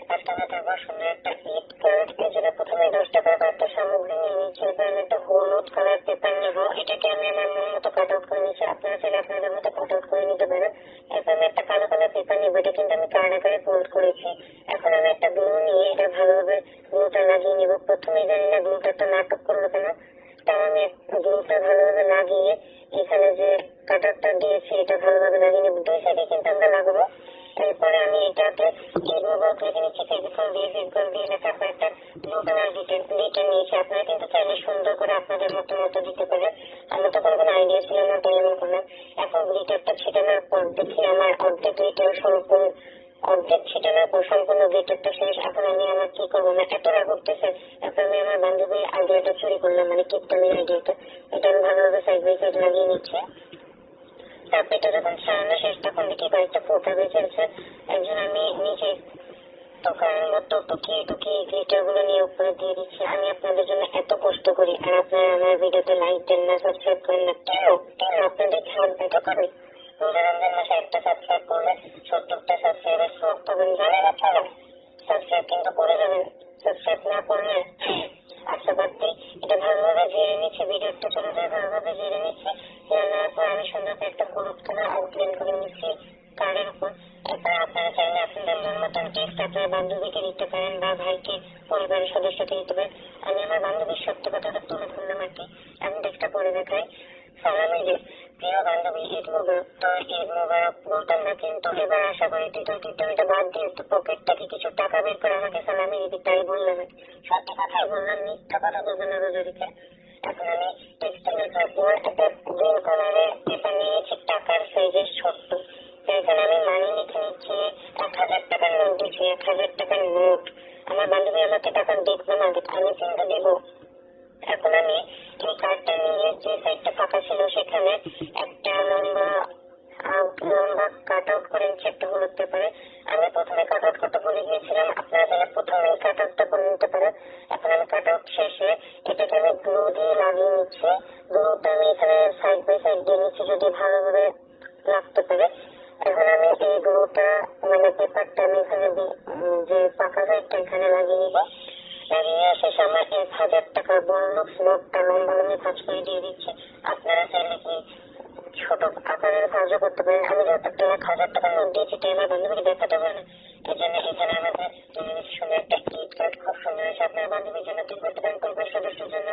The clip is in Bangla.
কাস্টমার থাকবো, সুন্দর একটা ইট কালার, এই জন্য প্রথমে 10 টাকার কয়েকটা সামগ্রী নিয়ে নিচ্ছি। এবার আমি একটা হলুদ কালার পেপার নেবো, এটাকে আমি আমার মন মতো কাট আউট করে নিচ্ছি, আপনারা চাইলে আপনাদের মতো কাট আউট করে নিতে পারেন। এরপর আমি একটা কালো কালার পেপার নিবো, এটা কিন্তু আমি কার্ড আকারে ফোল্ড করেছি। এখন আমি একটা গ্লু নিয়ে এটা ভালোভাবে গ্লুটা লাগিয়ে নিবো। প্রথমে জানি না গ্লুটা একটা নাটক করলো কেন, তাও আমি গ্লুটা ভালোভাবে লাগিয়ে এখানে যে কাটারটা দিয়েছি এটা ভালোভাবে লাগিয়ে নেবো। দুই সাইডে কিন্তু আমরা লাগাবো। এরপরে আমি এটাতে লিখে নিচ্ছি ফেভিকল দিয়ে লেখা একটা ব্লু কালার গ্লিটার নিয়েছি। আপনারা কিন্তু চাইলে সুন্দর করে আপনাদের মতো দিতে পারেন। আমার তো কোনো আইডিয়া ছিল না, তাই আমি করলাম। এখন গ্লিটারটা ছিটানোর পর দেখি আমার অর্ধেক ছিটানোর পর সম্পূর্ণ গ্লিটারটা শেষ। এখন আমি আমার কি করবো, না এত রাগ উঠতেছে। এখন আমি আমার বান্ধবীর আইডিয়াটা চুরি করলাম, মানে কিপটামির আইডিয়াটা। এটা আমি ভালোভাবে সাইড বাই সাইড লাগিয়ে নিচ্ছি। তারপর এটা যখন সারানো শেষ তখন দেখি কয়েকটা ফোটা বেঁচেছে। একজন আমি নিচে দোকানের মতো টুকিয়ে গ্লিটার গুলো নিয়ে উপরে দিয়ে দিচ্ছি। আমি আপনাদের জন্য এত কষ্ট করি আর আপনারা আমার ভিডিওতে লাইক দেন না, সাবস্ক্রাইব করেন না, কেন আপনাদের খারাপ এটা করে? রমজান মাসে একটা সাবস্ক্রাইব করলে 70টা সাবস্ক্রাইবার সব পাবেন, জানেন আপনারা? সাবস্ক্রাইব কিন্তু করে যাবেন, সাবস্ক্রাইব না করলে। আচ্ছা বাড়তি এটা ভালোভাবে ঝেড়ে নিচ্ছে, ভিডিওটা চলে যায় ভালোভাবে ঝেড়ে নিচ্ছে। জানার পর আমি সুন্দর একটা হলুদ কালার আউটলাইন করে নিচ্ছি কার্ডের উপর। এরপরে আপনারা চাইলে আপনাদের মন মতন টেক্সট আপনার বান্ধবীকে দিতে পারেন বা ভাইকে, পরিবারের সদস্যকে দিতে পারেন। আমি আমার বান্ধবীর সত্য কথাটা তুলে ধরলাম আর কি। আমি টেক্সটটা পড়ে দেখাই। সালামে যে প্রিয় বান্ধবী, ঈদ মুবারক। তো ঈদ মুবারক বলতাম না, কিন্তু এবার আশা করি তুই এটা বাদ দিয়ে একটু পকেট থেকে কিছু টাকা বের করে আমাকে সালামে দিবি, তাই বললাম। সত্যি কথাই বললাম, মিথ্যা কথা বলবেন না রোজারিকে। এখন আমি টেক্সটটা লেখার পর একটা গ্রিন কালারের পেপার নিয়েছি, টাকার সাইজের ছোট্ট। এখানে আমি মানি লিখে নিচ্ছি 1000 টাকার নোট দিচ্ছি, 1000 টাকার নোট। আমার বান্ধবী আমাকে টাকা দেখবে না, আমি চিন্তা দেবো। এখন আমি এই কার্ডটা নিয়ে যে সাইডটা ফাঁকা ছিল সেখানে একটা লম্বা কাট আউট করে নিচ্ছি একটা হলুদ পেপারে। আমি প্রথমে কাট আউট করতে ভুলে গিয়েছিলাম, আপনারা তাহলে প্রথমে কাট আউটটা করে নিতে পারেন। এখন আমি কাট আউট শেষে এটাকে আমি গ্লু দিয়ে লাগিয়ে নিচ্ছি। গ্লুটা আমি এখানে সাইড বাই সাইড দিয়ে নিচ্ছি যদি ভালোভাবে লাগতে পারে। এখন আমি এই গ্লুটা মানে পেপারটা আমি এখানে যে পাকা সাইডটা এখানে লাগিয়ে নিব। লাগিয়ে শেষে আমার 1000 টাকার বড়লোক নোটটা লম্বা ভাঁজ করে দিয়ে দিচ্ছি। আপনারা চাইলে কি ছোট আকারের কাজও করতে পারেন। আমি যত 1000 টাকার নোট দিয়েছি তাই আমার বান্ধবীকে দেখাতে পারে না, এই জন্য এখানে আমাদের সুন্দর একটা ইট কার্ড খুব সুন্দর হয়েছে। আপনার বান্ধবীর জন্য কি করতে পারেন, পরিবার সদস্যের জন্য